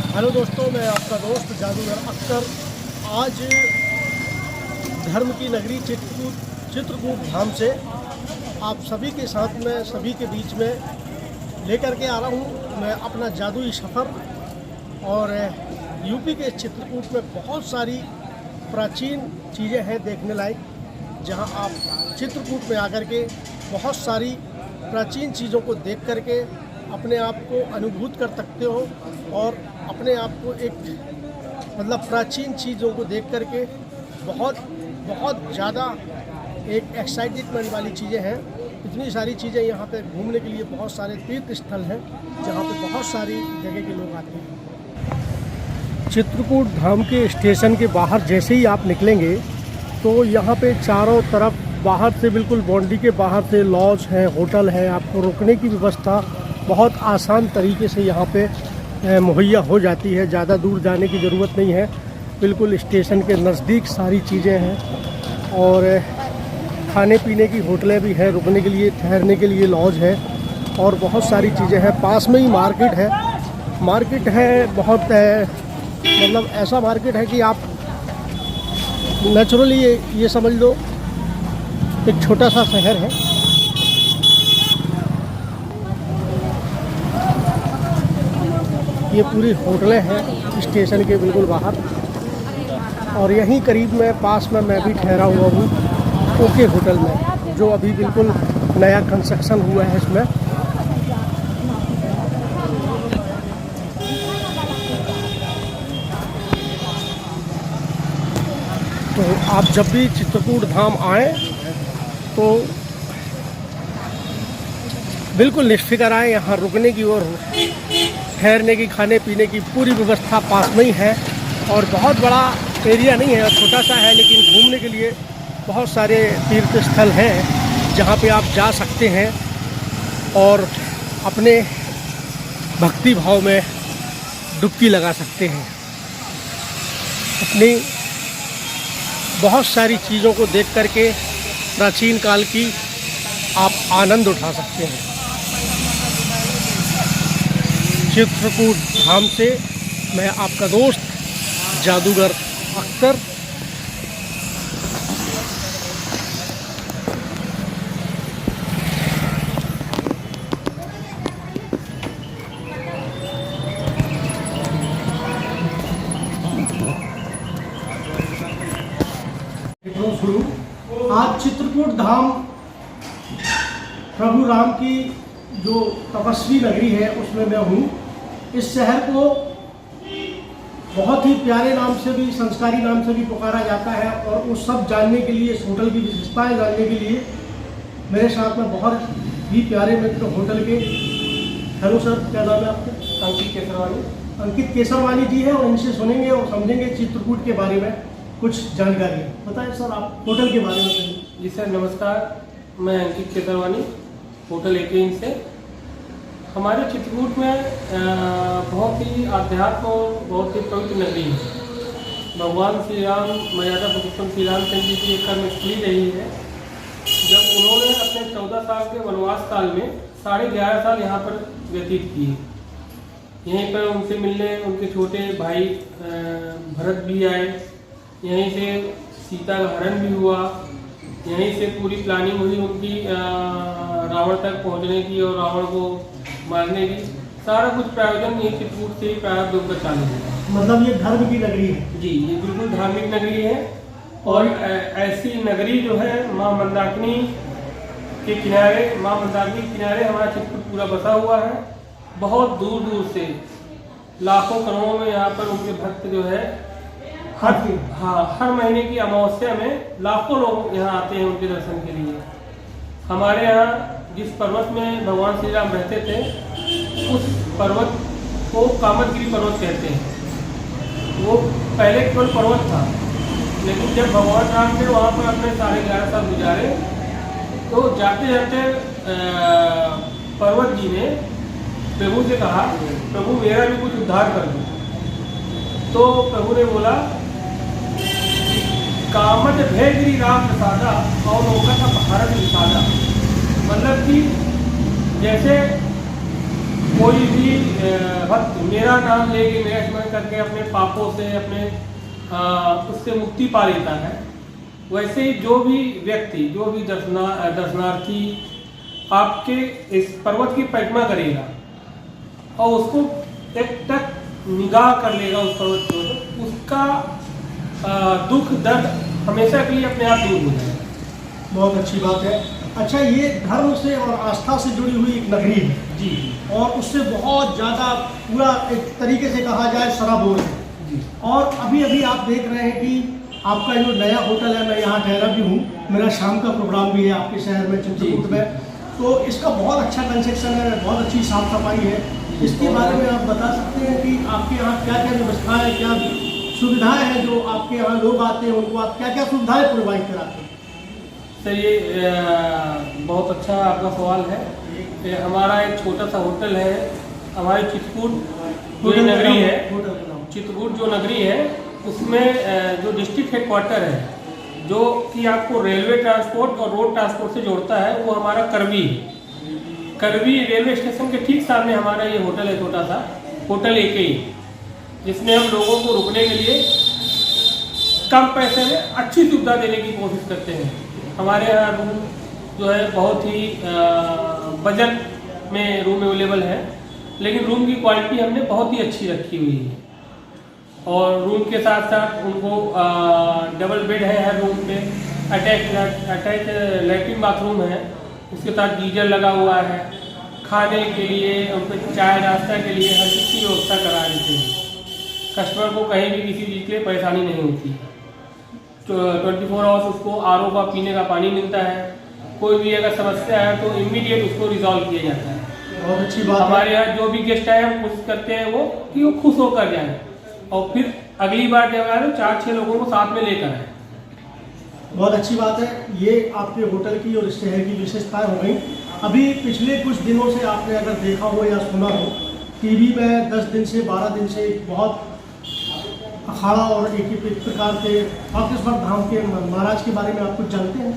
Hello दोस्तों, मैं आपका दोस्त जादूगर अख्तर। आज धर्म की नगरी चित्रकूट धाम से आप सभी के साथ में, सभी के बीच में लेकर के आ रहा हूँ मैं अपना जादुई सफ़र। और यूपी के चित्रकूट में बहुत सारी प्राचीन चीज़ें हैं देखने लायक, जहां आप चित्रकूट में आकर के बहुत सारी प्राचीन चीज़ों को देख करके अपने आप को अनुभूत कर सकते हो और अपने आप को एक प्राचीन चीज़ों को देख करके बहुत ज़्यादा एक एक्साइटमेंट वाली चीज़ें हैं। इतनी सारी चीज़ें यहाँ पे घूमने के लिए, बहुत सारे तीर्थ स्थल हैं जहाँ पे बहुत सारी जगह के लोग आते हैं। चित्रकूट धाम के स्टेशन के बाहर जैसे ही आप निकलेंगे तो यहाँ पे चारों तरफ बाहर से, बिल्कुल बाउंड्री के बाहर से लॉज है, होटल है। आपको रुकने की व्यवस्था बहुत आसान तरीके से यहाँ पे मुहैया हो जाती है। ज़्यादा दूर जाने की ज़रूरत नहीं है, बिल्कुल स्टेशन के नज़दीक सारी चीज़ें हैं। और खाने पीने की होटलें भी हैं, रुकने के लिए, ठहरने के लिए लॉज है और बहुत सारी चीज़ें हैं। पास में ही मार्केट है बहुत ऐसा मार्केट है कि आप नेचुरली ये समझ लो एक छोटा सा शहर है। ये पूरी होटलें हैं स्टेशन के बिल्कुल बाहर, और यहीं करीब में पास में मैं भी ठहरा हुआ हूँ ओके होटल में, जो अभी बिल्कुल नया कंस्ट्रक्शन हुआ है इसमें। तो आप जब भी चित्रकूट धाम आएँ तो बिल्कुल निश्फिक्र आएँ। यहाँ रुकने की और ठहरने की, खाने पीने की पूरी व्यवस्था पास में ही है। और बहुत बड़ा एरिया नहीं है, छोटा सा है, लेकिन घूमने के लिए बहुत सारे तीर्थ स्थल हैं जहाँ पे आप जा सकते हैं और अपने भक्ति भाव में डुबकी लगा सकते हैं। अपनी बहुत सारी चीज़ों को देख करके प्राचीन काल की आप आनंद उठा सकते हैं। चित्रकूट धाम से मैं आपका दोस्त जादूगर अख्तर। आज चित्रकूट धाम प्रभु राम की जो तपस्वी नगरी है उसमें मैं हूँ। इस शहर को बहुत ही प्यारे नाम से भी, संस्कारी नाम से भी पुकारा जाता है। और वो सब जानने के लिए, इस होटल की विशेषताएं जानने के लिए मेरे साथ में बहुत ही प्यारे मित्र होटल के। हेलो सर, क्या नाम है आपका? अंकित केसरवानी जी है, और इनसे सुनेंगे और समझेंगे चित्रकूट के बारे में कुछ जानकारी। बताएं सर, आप होटल के बारे में। जी सर, नमस्कार। मैं अंकित केसरवानी, होटल एकेन से। हमारे चित्रकूट में बहुत ही आध्यात्म और बहुत ही पवित्र नगरी है। भगवान श्री राम, मर्यादा पुरुषोत्तम श्री रामचंद्र जी की एक कर्मस्थली रही है। जब उन्होंने अपने 14 साल के वनवास काल में 11.5 साल यहाँ पर व्यतीत किए। यहीं पर उनसे मिलने उनके छोटे भाई भरत भी आए। यहीं से सीता का हरण भी हुआ। यहीं से पूरी प्लानिंग हुई उनकी रावण तक पहुंचने की और रावण को मारने की। सारा कुछ प्रायोजन ये चित्रकूट से ही प्रारंभ होकर चालू हुआ। मतलब ये धर्म की नगरी है? जी, ये बिल्कुल धार्मिक नगरी है। और ऐसी नगरी जो है माँ मंदाकिनी के किनारे, माँ मंदाकिनी के किनारे हमारा चित्रकूट पूरा बसा हुआ है। बहुत दूर दूर से लाखों करोड़ों में यहाँ पर उनके भक्त जो है हर महीने की अमावस्या में लाखों लोग यहाँ आते हैं उनके दर्शन के लिए। हमारे यहाँ जिस पर्वत में भगवान श्री राम रहते थे, उस पर्वत को कामदगिरी पर्वत कहते हैं। वो पहले केवल पर्वत था, लेकिन जब भगवान राम ने वहाँ पर अपने 11.5 साल गुजारे तो जाते जाते पर्वत जी ने प्रभु से कहा, प्रभु मेरा भी कुछ उद्धार कर दो। तो प्रभु ने बोला, कामद भयगिरी राम प्रसादा और होगा था भारत विसादा। मतलब कि जैसे कोई भी भक्त मेरा नाम लेके मेरा स्मरण करके अपने पापों से अपने उससे मुक्ति पा लेता है, वैसे ही जो भी व्यक्ति जो भी दर्शनार्थी आपके इस पर्वत की परिक्रमा करेगा और उसको एक तक निगाह कर लेगा उस पर्वत की ओर, उसका दुख दर्द हमेशा के लिए अपने आप दूर हो जाएगा। बहुत अच्छी बात है। अच्छा, ये धर्म से और आस्था से जुड़ी हुई एक नगरी है जी, और उससे बहुत ज़्यादा पूरा एक तरीके से कहा जाए सराबोर है जी। और अभी अभी आप देख रहे हैं कि आपका जो नया होटल है, मैं यहाँ ठहरा भी हूँ, मेरा शाम का प्रोग्राम भी है आपके शहर में चित्रकूट में, तो इसका बहुत अच्छा कंस्ट्रक्शन है, बहुत अच्छी साफ सफाई है। इसके बारे में आप बता सकते हैं कि आपके यहाँ क्या क्या व्यवस्था है, क्या सुविधाएं हैं, जो आपके यहाँ लोग आते हैं उनको आप क्या क्या सुविधाएं प्रोवाइड कराते हैं? सर ये बहुत अच्छा आपका सवाल है। ये हमारा एक छोटा सा होटल है, हमारे चित्रकूट जो नगरी है, चित्रकूट जो नगरी है उसमें जो डिस्ट्रिक्ट हेडक्वार्टर है जो कि आपको रेलवे ट्रांसपोर्ट और रोड ट्रांसपोर्ट से जोड़ता है, वो हमारा करवी रेलवे स्टेशन के ठीक सामने हमारा ये होटल है, छोटा सा होटल AKE, जिसमें हम लोगों को रुकने के लिए कम पैसे में अच्छी सुविधा देने की कोशिश करते हैं। हमारे यहाँ रूम जो है बहुत ही बजट में रूम अवेलेबल है, लेकिन रूम की क्वालिटी हमने बहुत ही अच्छी रखी हुई है और रूम के साथ साथ उनको डबल बेड है हर रूम पे, अटैच लैट्रिन बाथरूम है, उसके साथ गीजर लगा हुआ है, खाने के लिए उनको चाय नाश्ता के लिए हर चीज़ की व्यवस्था करा देते हैं। कस्टमर को कहीं भी किसी चीज़ के लिए परेशानी नहीं होती। तो 24 आवर्स उसको RO का पीने का पानी मिलता है। कोई भी अगर समस्या है तो इमीडिएट उसको रिजॉल्व किया जाता है। बहुत अच्छी बात। हमारे यहाँ जो भी गेस्ट आए हम कोशिश करते हैं वो कि वो खुश होकर जाए और फिर अगली बार जब आए तो 4-6 लोगों को साथ में लेकर आए। बहुत अच्छी बात है। ये आपके होटल की और इस शहर की विशेषताएं हो गई। अभी पिछले कुछ दिनों से आपने अगर देखा हो या सुना हो, टीवी में 10 दिन से 12 दिन से बहुत अखाड़ा और एक प्रकार के बागेश्वर धाम के महाराज के बारे में आप कुछ जानते हैं?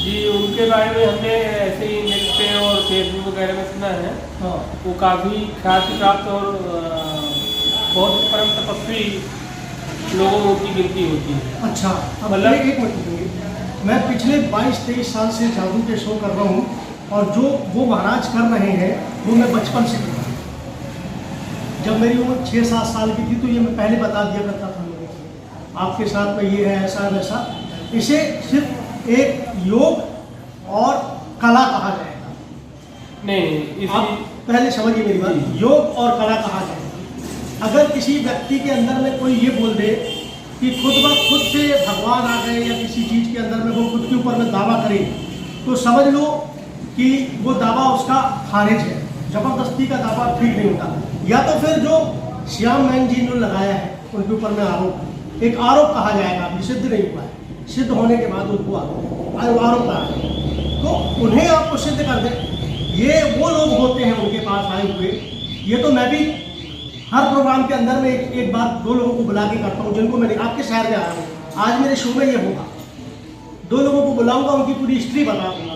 जी, उनके बारे में हमने ऐसे ही नेट पे और फेसबुक वगैरह में सुना है। हाँ, वो काफ़ी ख्याति प्राप्त और बहुत परम तपस्वी लोगों में उनकी गिनती होती है। अच्छा, अब मतलब एक मिनट रुकिए। मैं पिछले 22-23 साल से जादू के शो कर रहा हूँ और जो वो महाराज कर रहे हैं वो मैं बचपन से कर रहा हूँ। जब मेरी उम्र 6-7 साल की थी तो ये मैं पहले बता दिया करता था लोगों को, आपके साथ में ये है, ऐसा वैसा। इसे सिर्फ एक योग और कला कहा जाएगा। नहीं, आप पहले समझिए मेरी बात, योग और कला कहा जाएगा। अगर किसी व्यक्ति के अंदर में कोई ये बोल दे कि खुद से भगवान आ गए या किसी चीज़ के अंदर में वो खुद के ऊपर में दावा करे, तो समझ लो कि वो दावा उसका खारिज है। जबरदस्ती का दावा ठीक नहीं होता। या तो फिर जो श्याम मैन जी ने लगाया है उनके ऊपर में आरोप, एक आरोप कहा जाएगा, अभी सिद्ध नहीं हुआ है, सिद्ध होने के बाद उनको आरोप कहा जाएगा, तो उन्हें आपको सिद्ध कर दें। ये वो लोग होते हैं उनके पास आए हुए। ये तो मैं भी हर प्रोग्राम के अंदर में एक बार 2 लोगों को बुला के करता हूँ, जिनको मैंने आपके शहर में आया हूँ। आज मेरे शो में ये होगा, 2 लोगों को बुलाऊंगा, उनकी पूरी हिस्ट्री बता दूंगा।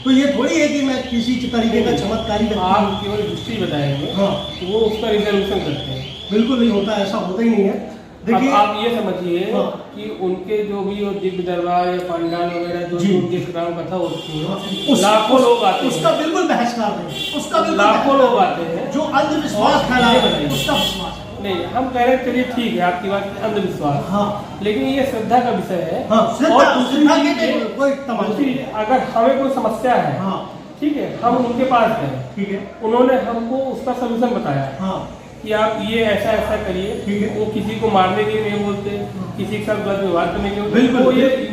तो ये थोड़ी है कि मैं किसी तरीके का चमत्कारी आप केवल हिस्ट्री बताएंगे, हाँ, वो उसका रिजोल्यूशन करते हैं। बिल्कुल नहीं होता, ऐसा होता ही नहीं है। देखिए, आप ये समझिए हाँ, कि उनके जो भी वो दिव्य दरबार या पंडाल वगैरह जो जी, उनके ग्राम कथा होती है, हाँ, लाखों लोग आते हैं। उसका बिल्कुल बहस कर रहे हैं, उसका बिल्कुल लाखों लोग आते हैं। जो अंधविश्वास फैला है उसका विश्वास है। नहीं, हम कह रहे हैं चलिए ठीक है आपकी बात, अंधविश्वास, हाँ, लेकिन ये श्रद्धा का विषय है। हाँ, और दूसरी श्रद्धा के चीज़ कोई तमाशा दूसरी, अगर हमें कोई समस्या है, हाँ, ठीक है, हम उनके पास गए, ठीक है, उन्होंने हमको उसका सोल्यूशन बताया हाँ, कि आप ये ऐसा ऐसा करिए। ठीक है। वो किसी को मारने के लिए नहीं बोलते, किसी के साथ गलत व्यवहार करने के लिए बिल्कुल,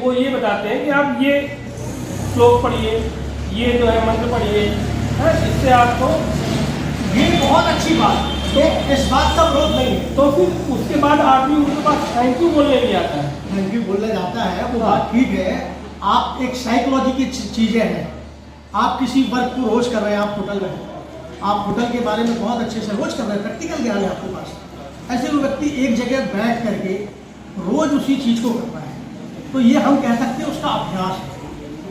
वो ये बताते हैं कि आप ये श्लोक पढ़िए, ये जो है मंत्र पढ़िए, इससे आपको। ये बहुत अच्छी बात, तो इस बात का विरोध नहीं है। तो फिर उसके बाद आदमी उनके पास थैंक यू बोलने भी आता है। थैंक यू बोलने जाता है, वो बात ठीक है। आप एक साइकोलॉजी की चीज़ें हैं। आप किसी वर्क को रोज कर रहे हैं, आप होटल में हैं, आप होटल के बारे में बहुत अच्छे से रोज कर रहे हैं, प्रैक्टिकल ज्ञान है आपके पास। ऐसे वो व्यक्ति एक जगह बैठ करके रोज उसी चीज़ को कर रहा है, तो ये हम कह सकते हैं उसका अभ्यास है।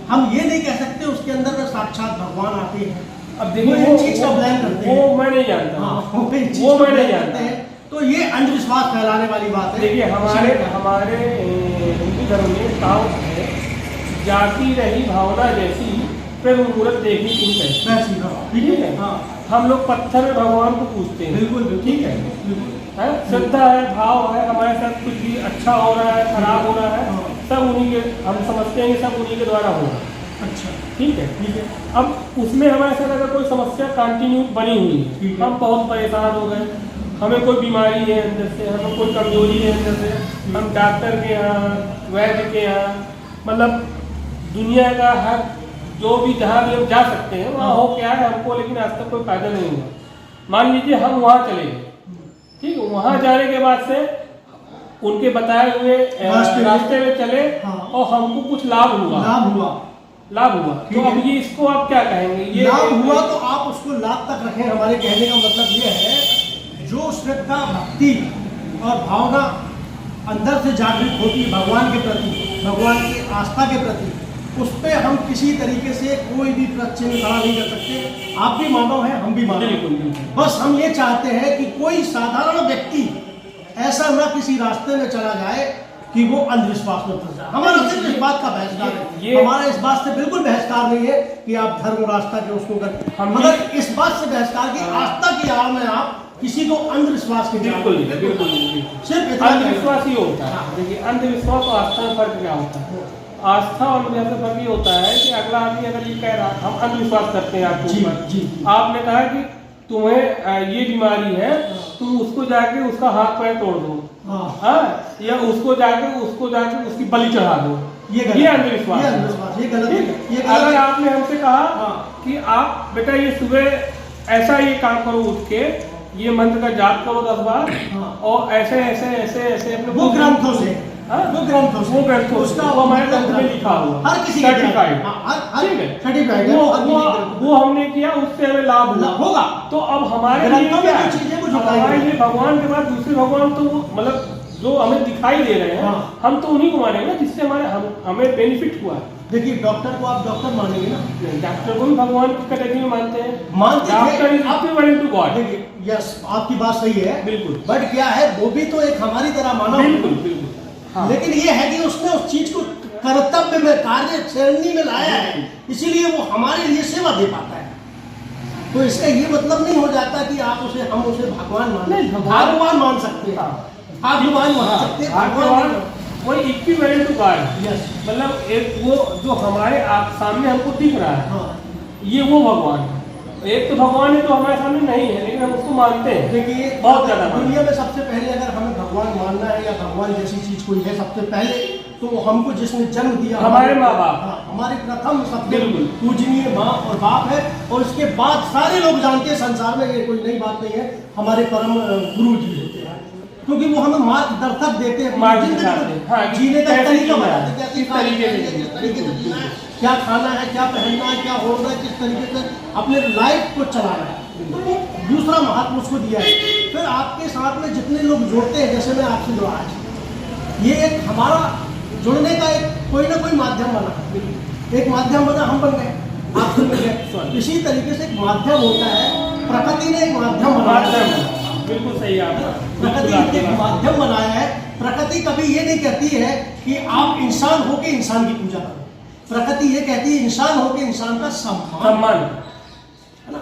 हम ये नहीं कह सकते उसके अंदर में साक्षात भगवान आते हैं अब देखिए वो इन चीज का ब्लेम करते हैं। वो मैं नहीं जानता। हाँ, वो इन चीज वो को मैं नहीं blame जानता। करते हैं। तो ये अंधविश्वास फैलाने वाली बात है। देखिए हमारे हिंदू धर्म में कहावत है, जाती रही भावना जैसी फिर मुहूर्त देखी तुम कैसी। वैसी हाँ, ठीक है। हाँ हम लोग पत्थर में भगवान को पूछते हैं। बिल्कुल बिल्कुल, ठीक है। बिल्कुल। है श्रद्धा है, भाव है, हमारे साथ कुछ भी अच्छा हो रहा है, खराब हो रहा है, हाँ। सब उन्हीं के, हम समझते हैं कि सब उन्हीं के द्वारा हो रहा है। अच्छा ठीक है। ठीक है। अब उसमें हमारे साथ अगर कोई समस्या कंटिन्यू बनी हुई ठीक है, है। हम बहुत परेशान हो गए, हमें कोई बीमारी है अंदर से, हमें कोई कमजोरी है अंदर से, हम डॉक्टर के यहाँ, वैद्य के यहाँ, मतलब दुनिया का हर जो भी जहाँ भी हम जा सकते हैं वहाँ हो क्या है हमको, लेकिन आज तक कोई फायदा नहीं हुआ। मान लीजिए हम वहाँ चले गए, ठीक है, वहाँ जाने के बाद से उनके बताए हुए रास्ते में चले, हाँ। और हमको कुछ लाभ हुआ। लाभ हुआ ठीक तो है। अब ये इसको आप क्या कहेंगे? ये लाभ हुआ तो आप उसको लाभ तक रखें। हमारे कहने का मतलब ये है, जो श्रद्धा भक्ति और भावना अंदर से जागृत होती है भगवान के प्रति, भगवान की आस्था के प्रति, उस पर हम किसी तरीके से कोई भी प्रश्न खड़ा नहीं कर सकते। आप भी मानव हैं, हम भी मानव बिल्कुल हैं। बिल्कुल। बस हम ये चाहते हैं कि कोई साधारण व्यक्ति ऐसा ना किसी रास्ते में चला जाए कि वो अंधविश्वास में फंस जाए। हमारा सिर्फ इस बात का बहिष्कार है, हमारा इस बात से बिल्कुल बहिष्कार नहीं है कि आप धर्म और आस्था के उसको कर, मगर इस बात से बहिष्कार की आस्था की आड़ में आप किसी को अंधविश्वास के बिल्कुल सिर्फ इतना अंधविश्वास ही होता है। देखिए अंधविश्वास और आस्था में फर्क क्या होता है? आस्था और अंधविश्वास में फर्क ये होता है कि अगला आदमी अगर ये कह रहा, हम अंधविश्वास करते हैं आपके जी, ऊपर, जी। आपने कहा कि तुम्हें ये बीमारी है, तुम उसको जाके उसका हाथ पैर तोड़ दो, हाँ, या उसको जाके उसकी बलि चढ़ा दो, ये अंधविश्वास है। ये गलत है। ये गलत अगर है। आपने हमसे कहा कि आप बेटा ये सुबह ऐसा ये काम करो, उठ के ये मंत्र का जाप करो 10 बार, और ऐसे ऐसे ऐसे ऐसे अपने वो ग्रंथों से, हाँ? वो ग्रंथों से, उसका वो हमारे ग्रंथ में लिखा हुआ, हर किसी सर्टिफाइड, ठीक है, सर्टिफाइड वो हमने किया, उससे हमें लाभ होगा। तो अब हमारे लिए क्या है? हमारे लिए भगवान के बाद दूसरे भगवान तो मतलब जो हमें दिखाई दे रहे हैं, हम तो उन्हीं को मानेंगे ना जिससे हमें बेनिफिट हुआ है। देखिए डॉक्टर को आप डॉक्टर मानेंगे ना, डॉक्टर को भी भगवान की कैटेगरी में मानते हैं, doctor is equivalent to God. देखिए यस, आपकी बात सही है बिल्कुल, बट क्या है, वो भी तो एक हमारी तरह मानव, बिल्कुल बिल्कुल, हाँ। लेकिन ये है कि उसने उस चीज को कर्तव्य में, कार्य श्रेणी में लाया है, इसीलिए वो हमारे लिए सेवा दे पाता है। तो इसका ये मतलब नहीं हो जाता कि आप हम उसे भगवान भगवान मान सकते हैं, आप भगवान मान सकते हैं, भगवान वही इक्विवेलेंट टू गॉड। यस, मतलब एक वो जो हमारे सामने हमको दिख रहा है, ये वो भगवान है। एक तो भगवान है जो हमारे सामने नहीं है, लेकिन हम उसको मानते हैं। देखिए बहुत ज्यादा दुनिया में सबसे पहले अगर हमें भगवान मानना है या भगवान जैसी चीज कोई है, सबसे पहले तो हमको जिसने जन्म दिया, हमारे माँ बाप, हमारे प्रथम सबसे पूजनीय माँ और बाप है। और उसके बाद सारे लोग जानते हैं संसार में, ये कोई नई बात नहीं है, हमारे परम गुरु जी होते हैं, क्योंकि वो हमें मार्गदर्शक देते हैं, जीने का तरीका बताते हैं, किस तरीके से जीना है, क्या खाना है, क्या पहनना है, क्या होना है, किस तरीके से अपने लाइफ को चलाना है। तो वो दूसरा महत्व उसको दिया है। फिर आपके साथ में जितने लोग जुड़ते हैं, जैसे मैं आपसे जुड़ा आज, ये एक हमारा जुड़ने का एक कोई ना कोई माध्यम बना, एक माध्यम बना, हम बन गए, आपसे मिल गए। इसी तरीके से एक माध्यम होता है, प्रकृति ने एक माध्यम बनाया है, बिल्कुल सही आपका, प्रकृति ने एक माध्यम बनाया है। प्रकृति कभी ये नहीं कहती है कि आप इंसान होके इंसान की पूजा करो, प्रकृति ये कहती है इंसान होके इंसान का सम्मान,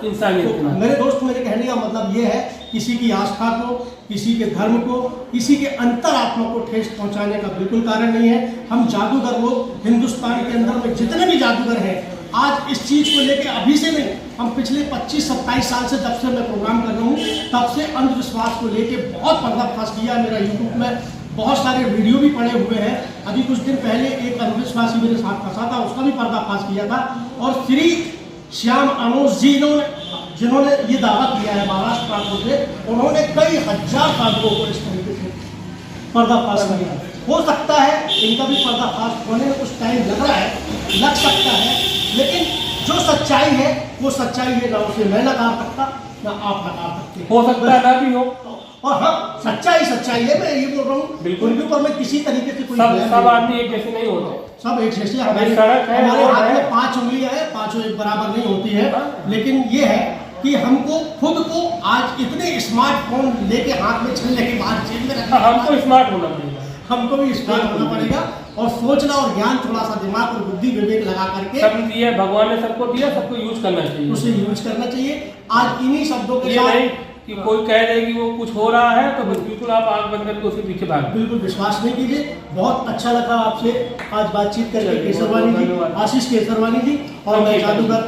इंसानियत। तो मेरे दोस्त, मेरे कहने का मतलब ये है, किसी की आस्था को, किसी के धर्म को, किसी के अंतरात्मा को ठेस पहुंचाने का बिल्कुल कारण नहीं है। हम जादूगर लोग हिंदुस्तान के अंदर में जितने भी जादूगर हैं, आज इस चीज को लेके अभी से नहीं, हम पिछले 25-27 साल से, जब से मैं प्रोग्राम कर रहा हूँ, तब से अंधविश्वास को लेके बहुत पर्दाफाश किया। मेरा यूट्यूब में बहुत सारे वीडियो भी पड़े हुए हैं। अभी कुछ दिन पहले एक अंधविश्वासी मेरे साथ फंसा था, उसका भी पर्दाफाश किया था। और श्री श्याम अनोज जी जिन्होंने ये दावा किया है महाराष्ट्र प्रांत से, उन्होंने कई हजार साधुओं को इस तरीके से पर्दाफाश किया। हो सकता है इनका भी पर्दाफाश होने में कुछ टाइम लग रहा है, लग सकता है, लेकिन जो सच्चाई है वो सच्चाई है, ना उसे मैं नकार सकता, ना आप नकार सकते। हो सकता है ना भी हो, और हाँ, सच्चाई है, मैं ये बोल रहा हूँ, बिल्कुल, उनके ऊपर मैं किसी तरीके से कोई सब आदमी एक जैसे नहीं होते। सब एक जैसे हमारी सड़क है, हमारे रोड हाथ है। में 5 उंगलियां हैं, पांचों एक बराबर नहीं होती है, लेकिन ये है कि हमको खुद को आज इतने स्मार्टफोन लेके हाथ में चलने के बाद जेब में रखने के हमको बाद स्मार्ट होना पड़ेगा। हमको भी स्मार्ट होना पड़ेगा और सोचना और ज्ञान, थोड़ा सा दिमाग और बुद्धि विवेक लगा करके सब दिया भगवान ने, सबको दिया, सबको यूज करना चाहिए। उसे यूज करना चाहिए। आज इन्हीं शब्दों के ये नहीं साथ कि कोई कह दे कि वो कुछ हो रहा है तो बस बिल्कुल आप आंख बंद करके उसके पीछे भाग। बिल्कुल विश्वास नहीं कीजिए। बहुत अच्छा लगा आपसे आज बातचीत करके चलिए, केसरवानी जी, धन्यवाद। आशीष केसरवानी जी और मैं अंकित। जादूगर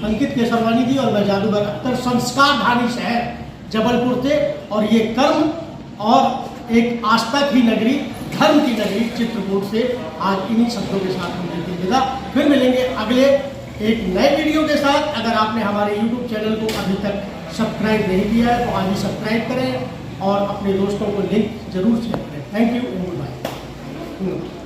अंकित केसरवानी जी और मैं जादूगर अख्तर, संस्कारधारी शहर जबलपुर से। और ये कर्म और एक आस्था की नगरी, धर्म की नगरी चित्रकूट से आज इन्हीं शब्दों के साथ हम लेते विदा। फिर मिलेंगे अगले एक नए वीडियो के साथ। अगर आपने हमारे YouTube चैनल को अभी तक सब्सक्राइब नहीं किया है तो आज ही सब्सक्राइब करें और अपने दोस्तों को लिंक जरूर शेयर करें। Thank you and good bye.